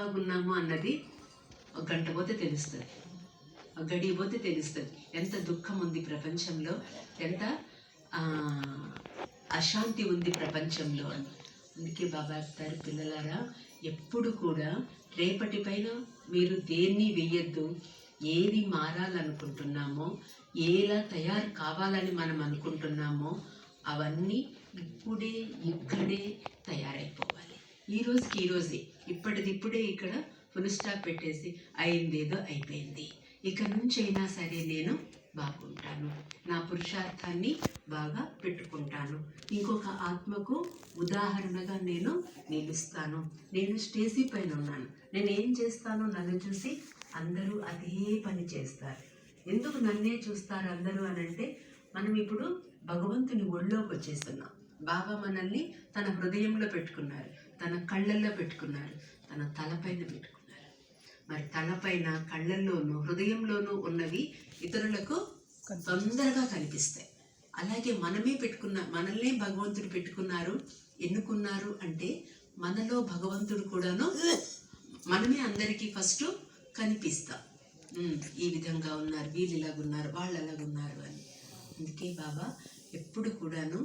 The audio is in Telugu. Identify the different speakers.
Speaker 1: బాగున్నాము అన్నది ఒక గంట పోతే తెలుస్తుంది, ఒక గడియ పోతే తెలుస్తుంది. ఎంత దుఃఖం ఉంది ప్రపంచంలో, ఎంత అశాంతి ఉంది ప్రపంచంలో అని. అందుకే బాబా చెప్తారు, పిల్లలారా ఎప్పుడు కూడా రేపటి పైన మీరు దేన్ని వెయ్యొద్దు. ఏది మారాలనుకుంటున్నామో, ఎలా తయారు కావాలని మనం అనుకుంటున్నామో అవన్నీ ఇప్పుడే ఇక్కడే తయారైపోవాలి. ఈ రోజుకి ఈ రోజే, ఇప్పటిదిప్పుడే ఇక్కడ ఫుల్ స్టాప్ పెట్టేసి అయిందేదో అయిపోయింది, ఇక నుంచి అయినా సరే నేను బాగుంటాను, నా పురుషార్థాన్ని బాగా పెట్టుకుంటాను, ఇంకొక ఆత్మకు ఉదాహరణగా నేను నిలుస్తాను. నేను స్టేజీ పైన ఉన్నాను, నేను ఏం చేస్తానో నన్ను చూసి అందరూ అదే పని చేస్తారు. ఎందుకు నన్నే చూస్తారు అందరూ అని అంటే, మనం ఇప్పుడు భగవంతుని ఒళ్ళోకి వచ్చేస్తున్నాం. బాబా మనల్ని తన హృదయంలో పెట్టుకున్నారు, తన కళ్ళల్లో పెట్టుకున్నారు, తన తలపైన పెట్టుకున్నారు. మరి తలపైన, కళ్ళల్లోనూ, హృదయంలోనూ ఉన్నవి ఇతరులకు తొందరగా కనిపిస్తాయి. అలాగే మనల్నే భగవంతుడు పెట్టుకున్నారు, ఎన్నుకున్నారు అంటే మనలో భగవంతుడు కూడాను మనమే అందరికీ ఫస్ట్ కనిపిస్తాం. ఈ విధంగా ఉన్నారు, వీళ్ళు ఇలాగున్నారు, వాళ్ళు అలాగున్నారు అని. అందుకే బాబా ఎప్పుడు కూడాను